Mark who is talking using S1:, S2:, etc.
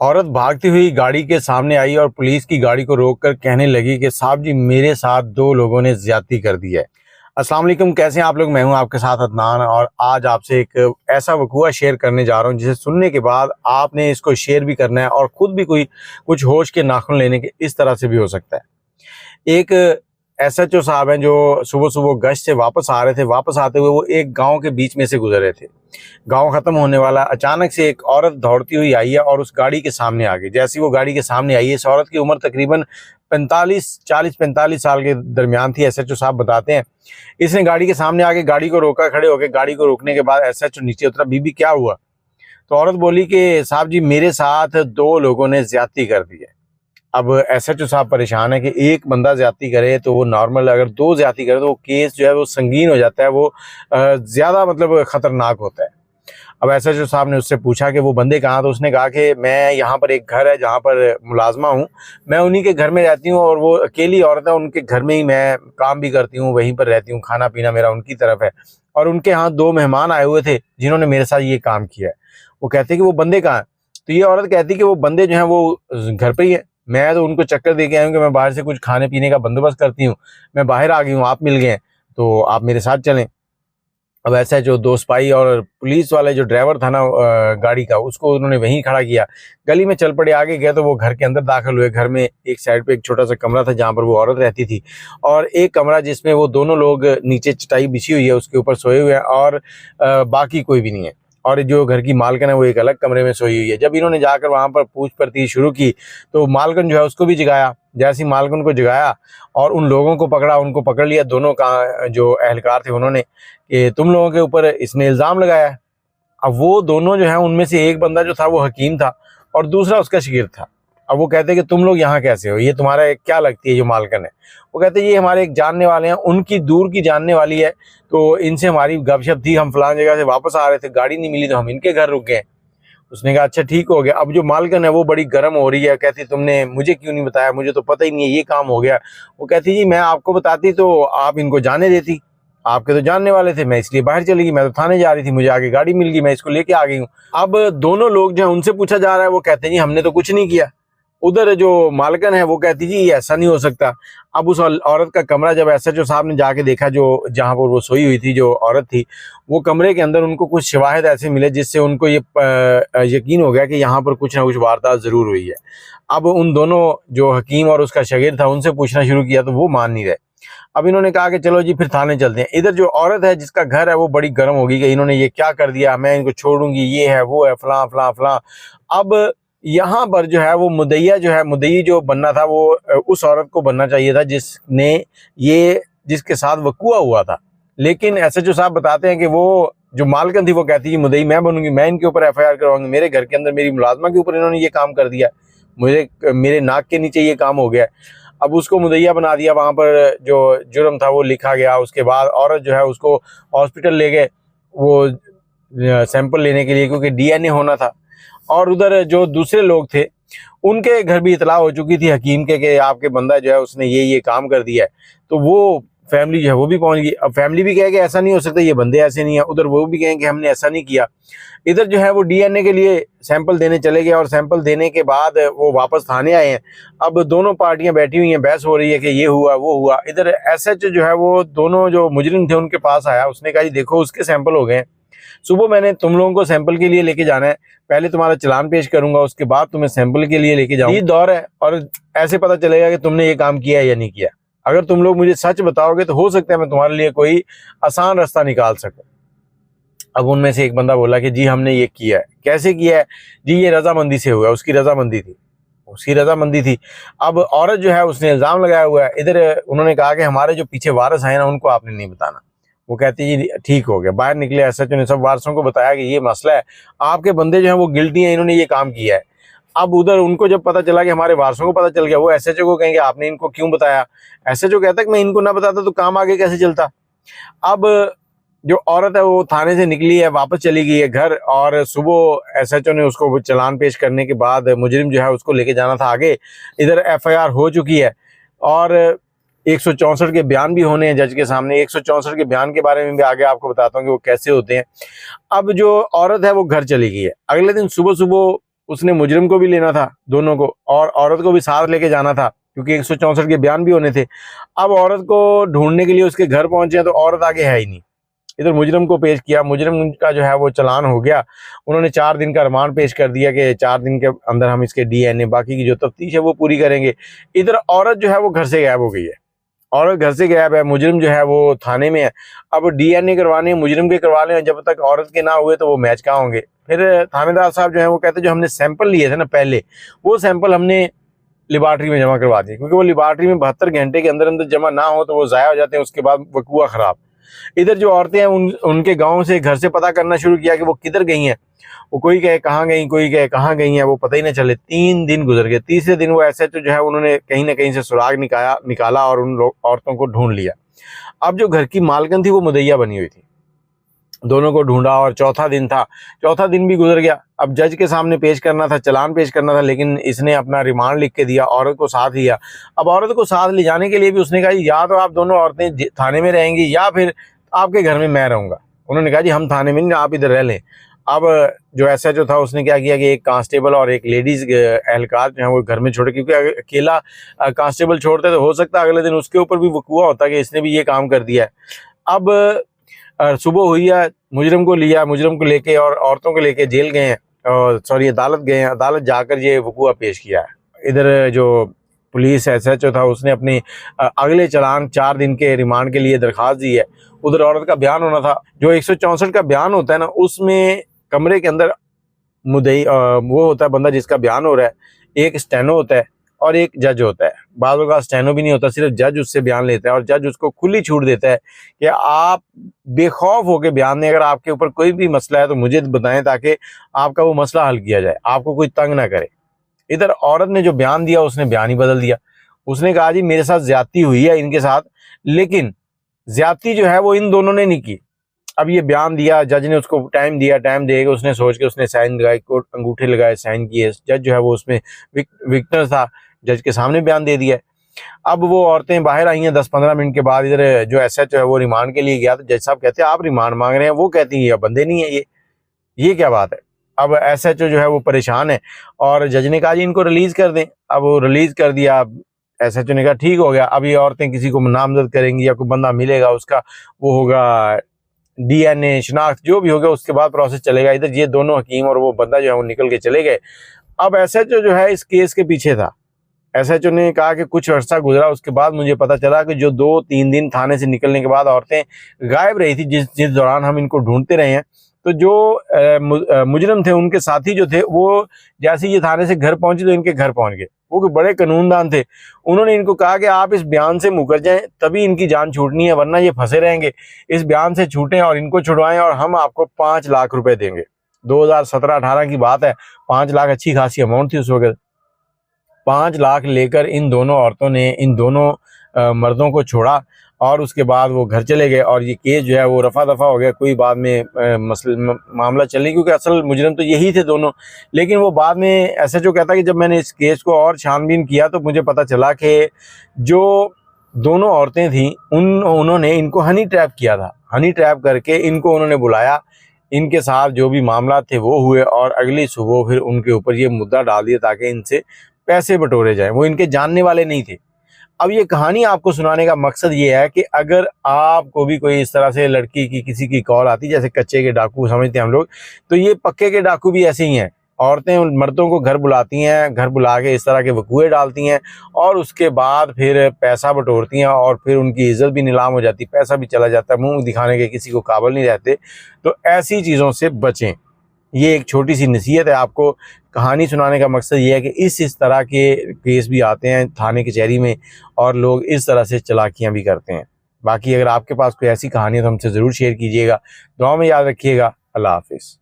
S1: औरत भागती हुई गाड़ी के सामने आई और पुलिस की गाड़ी को रोककर कहने लगी कि साहब जी मेरे साथ दो लोगों ने ज्यादती कर दी है। अस्सलाम वालेकुम, कैसे हैं आप लोग। मैं हूं आपके साथ अदनान और आज आपसे एक ऐसा वकूआ शेयर करने जा रहा हूं जिसे सुनने के बाद आपने इसको शेयर भी करना है और खुद भी कोई कुछ होश के नाखून लेने के इस तरह से भी हो सकता है। एक एसएचओ साहब हैं जो सुबह सुबह गश्त से वापस आ रहे थे। वापस आते हुए वो एक गांव के बीच में से गुजर रहे थे। गांव खत्म होने वाला, अचानक से एक औरत दौड़ती हुई आई है और उस गाड़ी के सामने आ गई। जैसे वो गाड़ी के सामने आई है, इस औरत की उम्र तकरीबन 40-45 साल के दरमियान थी। एसएचओ साहब बताते हैं इसने गाड़ी के सामने आके गाड़ी को रोका। खड़े होकर गाड़ी को रोकने के बाद एसएचओ नीचे उतरा, बीबी क्या हुआ। तो औरत बोली कि साहब जी मेरे साथ दो लोगों ने ज्यादती कर दी है। अब एसएचओ साहब परेशान है कि एक बंदा ज्यादती करे तो वो नॉर्मल, अगर दो ज्यादती करे तो वो केस जो है वो संगीन हो जाता है, वो ज्यादा मतलब खतरनाक होता है। अब एसएचओ साहब ने उससे पूछा कि वो बंदे कहाँ। तो उसने कहा कि मैं यहाँ पर एक घर है जहाँ पर मुलाजमा हूँ, मैं उन्हीं के घर में रहती हूँ और वो अकेली औरत है, उनके घर में ही मैं काम भी करती हूँ, वहीं पर रहती हूँ, खाना पीना मेरा उनकी तरफ है। और उनके यहाँ दो मेहमान आए हुए थे जिन्होंने मेरे साथ ये काम किया है। वो कहते कि वो बंदे कहाँ हैं। तो ये औरत कहती कि वो बंदे जो हैं वो घर पर ही है, मैं तो उनको चक्कर दे के आई हूँ कि मैं बाहर से कुछ खाने पीने का बंदोबस्त करती हूँ, मैं बाहर आ गई हूँ, आप मिल गए हैं तो आप मेरे साथ चलें। अब ऐसा जो दो सिपाही और पुलिस वाले जो ड्राइवर था ना गाड़ी का, उसको उन्होंने वहीं खड़ा किया। गली में चल पड़े, आगे गए तो वो घर के अंदर दाखिल हुए। घर में एक साइड पे एक छोटा सा कमरा था जहाँ पर वो औरत रहती थी, और एक कमरा जिसमें वो दोनों लोग, नीचे चटाई बिछी हुई है उसके ऊपर सोए हुए हैं और बाकी कोई भी नहीं है। और जो घर की मालकन है वो एक अलग कमरे में सोई हुई है। जब इन्होंने जाकर वहां पर पूछ परती शुरू की तो मालकन जो है उसको भी जगाया। जैसे ही मालकन को जगाया और उन लोगों को पकड़ा, उनको पकड़ लिया, दोनों का जो अहलकार थे उन्होंने, कि तुम लोगों के ऊपर इसने इल्ज़ाम लगाया है। अब वो दोनों जो है उनमें से एक बंदा जो था वो हकीम था और दूसरा उसका शागिर्द था। अब वो कहते कि तुम लोग यहाँ कैसे हो, ये तुम्हारा क्या लगती है जो मालकन है। वो कहते ये हमारे एक जानने वाले हैं, उनकी दूर की जानने वाली है, तो इनसे हमारी गपशप थी, हम फलान जगह से वापस आ रहे थे, गाड़ी नहीं मिली तो हम इनके घर रुक गए। उसने कहा अच्छा ठीक हो गया। अब जो मालकन है वो बड़ी गर्म हो रही है, कहती तुमने मुझे क्यों नहीं बताया, मुझे तो पता ही नहीं है ये काम हो गया। वो कहती जी मैं आपको बताती तो आप इनको जाने देती, आपके तो जानने वाले थे, मैं इसलिए बाहर चली गई, मैं तो थाने जा रही थी, मुझे आगे गाड़ी मिल गई, मैं इसको लेके आ गई हूँ। अब दोनों लोग जो है उनसे पूछा जा रहा है, वो कहते जी हमने तो कुछ नहीं किया। उधर जो मालकन है वो कहती जी ये ऐसा नहीं हो सकता। अब उस औरत का कमरा जब एसएचओ साहब ने जाके देखा, जो जहां पर वो सोई हुई थी जो औरत थी, वो कमरे के अंदर उनको कुछ शवाहिद ऐसे मिले जिससे उनको ये यकीन हो गया कि यहाँ पर कुछ ना कुछ वारदात जरूर हुई है। अब उन दोनों जो हकीम और उसका शागिर्द था उनसे पूछना शुरू किया तो वो मान नहीं रहे। अब इन्होंने कहा कि चलो जी फिर थाने चलते हैं। इधर जो औरत है जिसका घर है वो बड़ी गर्म होगी कि इन्होंने ये क्या कर दिया, मैं इनको छोड़ूंगी, ये है वो है, फलां फलां फलां। अब यहाँ पर जो है वो मुद्दईया जो है, मुद्दई जो बनना था वो उस औरत को बनना चाहिए था जिसने ये, जिसके साथ वकूआ हुआ था। लेकिन एसएचओ साहब बताते हैं कि वो जो मालकन थी वो कहती है मुद्दई मैं बनूंगी, मैं इनके ऊपर एफआईआर करवाऊंगी, मेरे घर के अंदर मेरी मुलाजमा के ऊपर इन्होंने ये काम कर दिया, मेरे नाक के नीचे ये काम हो गया। अब उसको मुद्दईया बना दिया, वहां पर जो जुर्म था वो लिखा गया। उसके बाद औरत जो है उसको हॉस्पिटल ले गए वो सैंपल लेने के लिए, क्योंकि डीएनए होना था। और उधर जो दूसरे लोग थे उनके घर भी इतला हो चुकी थी हकीम के कि आपके बंदा जो है उसने ये काम कर दिया है। तो वो फैमिली जो है वो भी पहुंच गई। अब फैमिली भी कहे कि ऐसा नहीं हो सकता, ये बंदे ऐसे नहीं है, उधर वो भी कहें कि हमने ऐसा नहीं किया। इधर जो है वो डीएनए के लिए सैंपल देने चले गए और सैंपल देने के बाद वो वापस थाने आए हैं। अब दोनों पार्टियां बैठी हुई हैं, बहस हो रही है कि ये हुआ वो हुआ। इधर एसएचओ जो है वो दोनों जो मुजरिम थे उनके पास आया, उसने कहा जी देखो उसके सैंपल हो गए, सुबह मैंने तुम लोगों को सैंपल के लिए लेके जाना है, पहले तुम्हारा चालान पेश करूंगा, उसके बाद तुम्हें सैंपल के लिए लेके जाऊंगा। ये दौर है और ऐसे पता चलेगा कि तुमने ये काम किया है या नहीं किया। अगर तुम लोग मुझे सच बताओगे तो हो सकता है मैं तुम्हारे लिए कोई आसान रास्ता निकाल सकूं। अब उनमें से एक बंदा बोला कि जी हमने ये किया है। कैसे किया है जी, ये रजामंदी से हुआ, उसकी रजामंदी थी, उसकी रजामंदी थी। अब औरत जो है उसने इल्जाम लगाया हुआ है। इधर उन्होंने कहा कि हमारे जो पीछे वारिस आए ना उनको आपने नहीं बताना। वो कहती जी ठीक हो गया। बाहर निकले एसएचओ ने सब वारसों को बताया कि ये मसला है, आपके बंदे जो हैं वो गिल्टी हैं, इन्होंने ये काम किया है। अब उधर उनको जब पता चला कि हमारे वारसों को पता चल गया, वो एसएचओ को कहेंगे आपने इनको क्यों बताया। एसएचओ कहता है कि मैं इनको ना बताता तो काम आगे कैसे चलता। अब जो औरत है वो थाने से निकली है, वापस चली गई है घर, और सुबह एसएचओ ने उसको चालान पेश करने के बाद मुजरिम जो है उसको लेके जाना था आगे। इधर एफआईआर हो चुकी है और 164 के बयान भी होने हैं जज के सामने। 164 के बयान के बारे में भी आगे आपको बताता हूँ कि वो कैसे होते हैं। अब जो औरत है वो घर चली गई है। अगले दिन सुबह सुबह उसने मुजरिम को भी लेना था दोनों को, और औरत को भी साथ लेके जाना था क्योंकि 164 के बयान भी होने थे। अब औरत को ढूंढने के लिए उसके घर पहुंचे हैं तो औरत आगे है ही नहीं। इधर मुजरिम को पेश किया, मुजरिम का जो है वो चालान हो गया। उन्होंने 4 दिन का रिमांड पेश कर दिया कि 4 दिन के अंदर हम इसके DNA बाकी की जो तफ्तीश है वो पूरी करेंगे। इधर औरत जो है वो घर से गायब हो गई है, औरत घर से गायब है, मुजरिम जो है वो थाने में है। अब DNA करवाने मुजरिम के करवा लें, जब तक औरत के ना हुए तो वो मैच कहाँ होंगे। फिर थानेदार साहब जो है वो कहते जो हमने सैंपल लिए थे ना पहले, वो सैंपल हमने लेबॉर्ट्री में जमा करवा दिए, क्योंकि वो लेबॉर्ट्री में 72 घंटे के अंदर अंदर जमा ना हो तो वो ज़ाया हो जाते हैं, उसके बाद वकूआ ख़राब। इधर जो औरतें हैं उनके गांव से घर से पता करना शुरू किया कि वो किधर गई हैं। वो कोई कहे कहाँ गई, कोई कहे कहाँ गई हैं, वो पता ही नहीं चले। 3 दिन गुजर गए। तीसरे दिन वो SHO जो है उन्होंने कहीं ना कहीं से सुराग निकाला और उन औरतों को ढूंढ लिया। अब जो घर की मालकिन थी वो मुदैया बनी हुई थी, दोनों को ढूंढा और चौथा दिन था, चौथा दिन भी गुजर गया। अब जज के सामने पेश करना था, चालान पेश करना था, लेकिन इसने अपना रिमांड लिख के दिया, औरत को साथ लिया। अब औरत को साथ ले जाने के लिए भी उसने कहा या तो आप दोनों औरतें थाने में रहेंगी या फिर आपके घर में मैं रहूँगा। उन्होंने कहा जी हम थाने में नहीं, आप इधर रह लें। अब जो SHO था उसने क्या किया कि एक कांस्टेबल और एक लेडीज एहलकार जो है वो घर में छोड़े, क्योंकि अकेला कांस्टेबल छोड़ते तो हो सकता है अगले दिन उसके ऊपर भी वकूआ होता कि इसने भी ये काम कर दिया है। अब सुबह हुई है, मुजरिम को लिया, मुजरिम को लेके और औरतों को लेके जेल गए हैं, सॉरी अदालत गए हैं, अदालत जाकर ये वकूआ पेश किया है। इधर जो पुलिस SHO था उसने अपनी अगले चालान 4 दिन के रिमांड के लिए दरख्वास्त दी है। उधर औरत का बयान होना था। जो 164 का बयान होता है ना, उसमें कमरे के अंदर मुद्दई वो होता है बंदा जिसका बयान हो रहा है, एक स्टेनो होता है और एक जज होता है। बाज़ों का स्टेनो भी नहीं होता, सिर्फ जज उससे बयान लेता है और जज उसको खुली छूट देता है कि आप बेखौफ होकर बयान दें, अगर आपके ऊपर कोई भी मसला है तो मुझे बताएं ताकि आपका वो मसला हल किया जाए, आपको कोई तंग ना करे। इधर औरत ने जो बयान दिया उसने बयान ही बदल दिया। उसने कहा जी मेरे साथ ज्यादती हुई है इनके साथ, लेकिन ज्यादती जो है वो इन दोनों ने नहीं की। अब ये बयान दिया, जज ने उसको टाइम दिया, टाइम देगा उसने सोच के उसने साइन लगाए, कोर्ट अंगूठे लगाए, साइन किए। जज जो है वो उसमें विक्टर था, जज के सामने बयान दे दिया। अब वो औरतें बाहर आई हैं 10-15 मिनट के बाद। इधर जो SHO है वो रिमांड के लिए गया तो जज साहब कहते हैं आप रिमांड मांग रहे हैं, वो कहती हैं ये बंदे नहीं है, ये क्या बात है। अब SHO जो है वो परेशान है और जज ने कहा जी इनको रिलीज कर दें। अब वो रिलीज कर दिया। SHO ने कहा ठीक हो गया। अब ये औरतें किसी को नामजद करेंगी या कोई बंदा मिलेगा, उसका वो होगा DNA शनाख्त जो भी होगा, उसके बाद प्रोसेस चलेगा। इधर ये दोनों हकीम और वो बंदा जो है वो निकल के चले गए। अब SHO जो है इस केस के पीछे था। SHO ने कहा कि कुछ अर्सा गुजरा, उसके बाद मुझे पता चला कि जो 2-3 दिन थाने से निकलने के बाद औरतें गायब रही थी, जिस दौरान हम इनको ढूंढते रहे हैं, तो जो मुजरिम थे उनके साथी जो थे वो जैसे ये थाने से घर पहुंचे तो इनके घर पहुंच गए। वो बड़े कानूनदान थे। उन्होंने इनको कहा कि आप इस बयान से मुकर जाएं तभी इनकी जान छूटनी है, वरना ये फंसे रहेंगे। इस बयान से छूटें और इनको छुड़वाएं और हम आपको 5 लाख रुपए देंगे। 2017-18 की बात है। 5 लाख अच्छी खासी अमाउंट थी उस वक्त। 5 लाख लेकर इन दोनों औरतों ने इन दोनों मर्दों को छोड़ा और उसके बाद वो घर चले गए और ये केस जो है वो रफा दफा हो गया। कोई बाद में मामला चल नहीं, क्योंकि असल मुजरिम तो यही थे दोनों। लेकिन वो बाद में SHO कहता है कि जब मैंने इस केस को और छानबीन किया तो मुझे पता चला कि जो दोनों औरतें थीं उन्होंने इनको हनी ट्रैप किया था। हनी ट्रैप करके इनको उन्होंने बुलाया, इनके साथ जो भी मामला थे वो हुए और अगली सुबह फिर उनके ऊपर ये मुद्दा डाल दिया ताकि इनसे पैसे बटोरे जाएं। वो इनके जानने वाले नहीं थे। अब ये कहानी आपको सुनाने का मकसद ये है कि अगर आपको भी कोई इस तरह से लड़की की किसी की कॉल आती, जैसे कच्चे के डाकू समझते हैं हम लोग, तो ये पक्के के डाकू भी ऐसे ही हैं। औरतें उन मर्दों को घर बुलाती हैं, घर बुला के इस तरह के वकूए डालती हैं और उसके बाद फिर पैसा बटोरती हैं और फिर उनकी इज्जत भी नीलाम हो जाती, पैसा भी चला जाता है, मुंह दिखाने के किसी को काबिल नहीं रहते। तो ऐसी चीज़ों से बचें। ये एक छोटी सी नसीहत है आपको। कहानी सुनाने का मकसद ये है कि इस तरह के केस भी आते हैं थाने कचहरी में और लोग इस तरह से चालाकियां भी करते हैं। बाकी अगर आपके पास कोई ऐसी कहानी है तो हमसे ज़रूर शेयर कीजिएगा। दुआ में याद रखिएगा। अल्लाह हाफिज़।